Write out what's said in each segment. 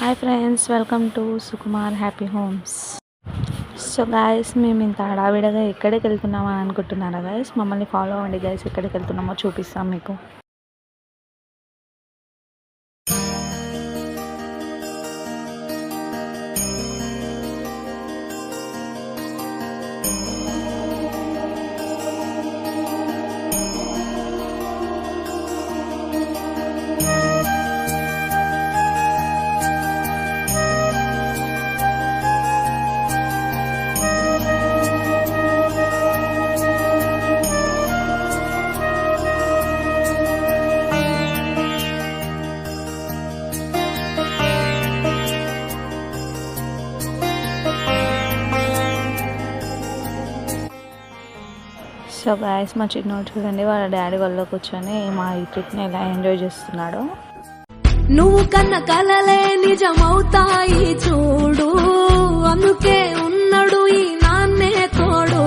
Hi friends, welcome to Sukumar happy homes. So guys, మేము ఇంత హడావిడిగా ఎక్కడికి వెళ్తున్నామని అనుకుంటున్నారా గాయస్? మమ్మల్ని ఫాలో అవ్వండి గాయస్, ఎక్కడికి వెళ్తున్నామో చూపిస్తాం మీకు. సో గాయస్, మా చిన్నోడు చూడండి, వాళ్ళ డాడీ వాళ్ళ కూర్చొని మా ఈ ట్రిప్ని ఎలా ఎంజాయ్ చేస్తున్నాడు. నువ్వు కన్న కలలే నిజమవుతాయి చూడు, అందుకే ఉన్నాడు ఈ నాన్నే తోడు.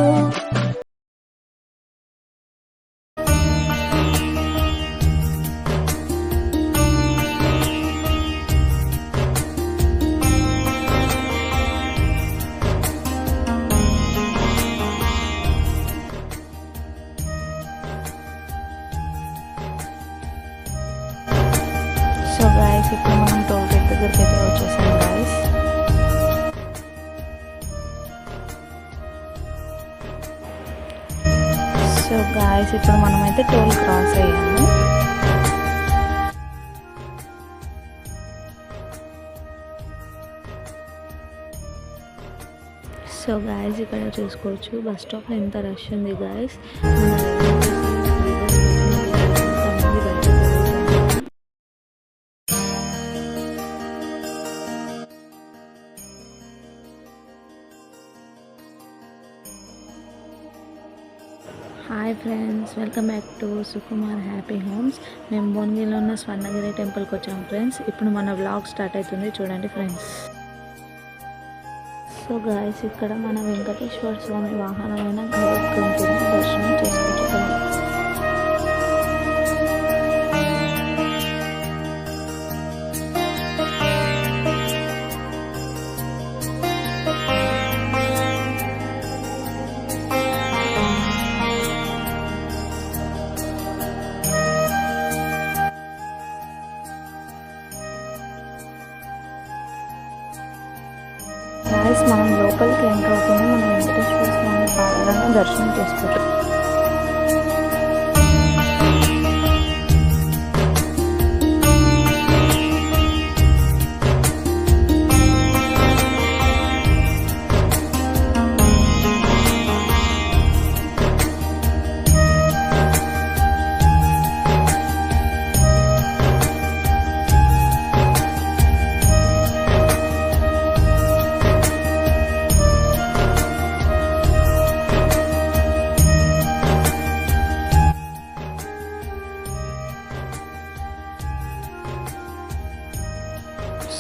సో గాయస్, ఇప్పుడు మనం టోల్ గేట్ దగ్గరికి అయితే వచ్చేసాం గాయస్. సో గాయస్, ఇప్పుడు మనమైతే టోల్ క్రాస్ అయ్యాము. సో గాయస్, ఇక్కడ చూసుకోవచ్చు బస్ స్టాప్లో ఎంత రష్ ఉంది guys. Hi friends, welcome back to Sukumar happy homes. మేము భువనగిరిలో ఉన్న స్వర్ణగిరి టెంపుల్కి వచ్చాము ఫ్రెండ్స్. ఇప్పుడు మన వ్లాగ్ స్టార్ట్ అవుతుంది, చూడండి ఫ్రెండ్స్. సో గాయస్, ఇక్కడ మన వెంకటేశ్వర స్వామి వాహనమైన గరుత్మంతుని దర్శనం చేసుకుంటాం. గాయస్, మనం లోపలికి ఎంటర్ అవుతుంది, మన వెంకటేశ్వర స్వామి పాదాలను దర్శనం చేసుకుంటాం.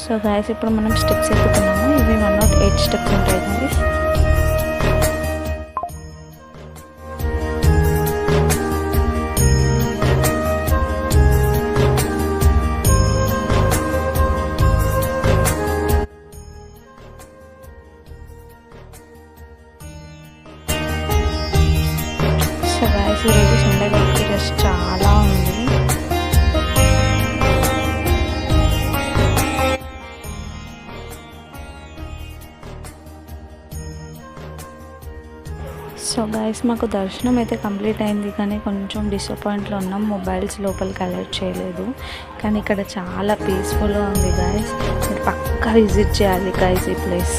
సో గాయస్, ఇప్పుడు మనం స్టెప్స్ ఎక్కుతున్నాము. ఇవి 108 స్టెప్స్ ఉంటాయి గాయస్. సో గాయస్, ఈరోజు సండే కాబట్టి రష్ చాలా ఉంది. సో గాయస్, మాకు దర్శనం అయితే కంప్లీట్ అయింది, కానీ కొంచెం డిసప్పాయింట్లో ఉన్నాం. మొబైల్స్ లోపలికి అలర్ట్ చేయలేదు, కానీ ఇక్కడ చాలా పీస్ఫుల్గా ఉంది గాయస్. మీరు పక్కా విజిట్ చేయాలి గాయస్ ఈ ప్లేస్.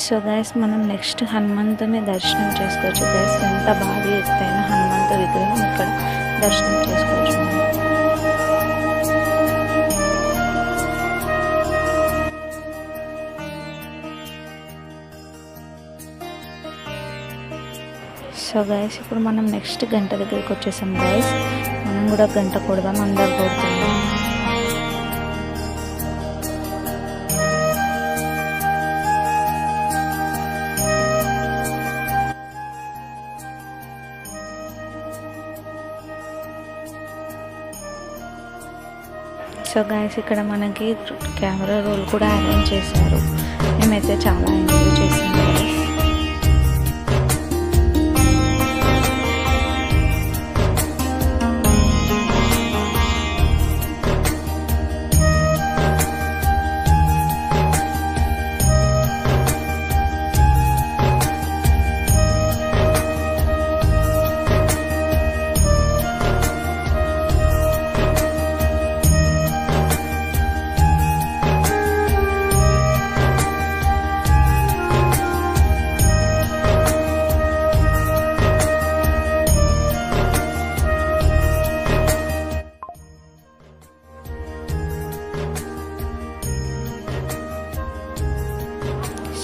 సో గాయస్, మనం నెక్స్ట్ హనుమంతుని దర్శనం చేసుకోవచ్చు గాయస్. ఎంత భారీ ఎత్తైన హనుమంతు విగ్రహం ఇక్కడ దర్శనం చేసుకోవచ్చు. సో గైస్, ఇప్పుడు మనం నెక్స్ట్ గంట దగ్గరికి వచ్చేసాం గైస్. మనం కూడా గంట కొడదాం, అందరు కొడుతున్నాం. సో గైస్ ఇక్కడ మనకి కెమెరా రోల్ కూడా అరేంజ్ చేశారు. మేమైతే చాలా ఎంజాయ్ చేసాం guys.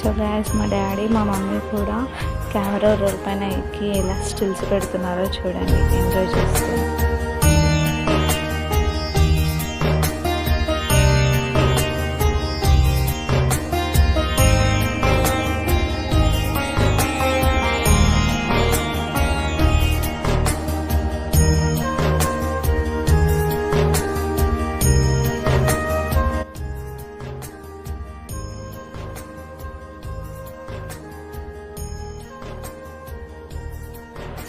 సో గైస్ మా డాడీ మా మమ్మీ కూడా కెమెరా రోల్ పైన ఎక్కి ఎలా స్టిల్స్ పెడుతున్నారో చూడండి, ఎంజాయ్ చేస్తారు.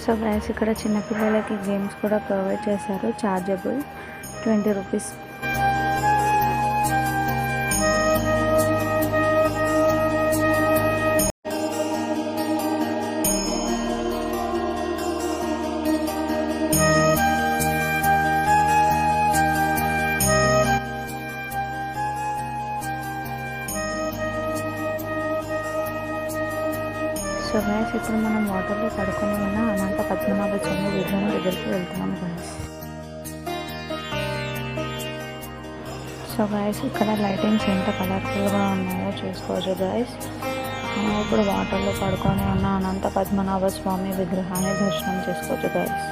సో గైస్ ఇక్కడ చిన్నపిల్లలకి గేమ్స్ కూడా ప్రొవైడ్ చేశారు, చార్జబుల్ 20 రూపీస్. సో గైస్ ఇప్పుడు మనం వాటర్లో పడుకొని ఉన్న అనంత పద్మనాభ స్వామి విగ్రహం దగ్గరికి వెళ్తున్నాం గైస్. సో గైస్ ఇక్కడ లైటింగ్స్ ఎంత కలర్ఫుల్గా ఉన్నాయో చూసుకోవచ్చు గైస్. మనం ఇప్పుడు వాటర్లో పడుకొని ఉన్న అనంత పద్మనాభ స్వామి విగ్రహాన్ని దర్శనం చేసుకోవచ్చు గైస్.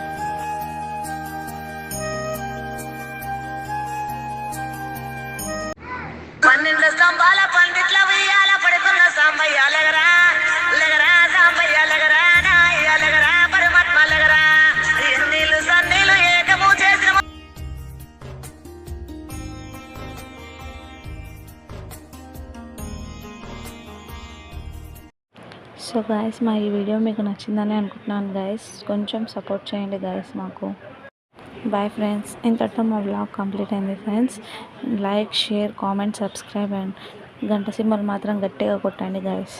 సో గాయస్ మా ఈ వీడియో మీకు నచ్చిందని అనుకుంటున్నాను గాయస్. కొంచెం సపోర్ట్ చేయండి గాయస్ మాకు. Bye friends. ఇంతటితో మా బ్లాగ్ కంప్లీట్ అయింది friends. Like, share, comment, subscribe and గంట సింబల్ మాత్రం గట్టిగా కొట్టండి గాయస్.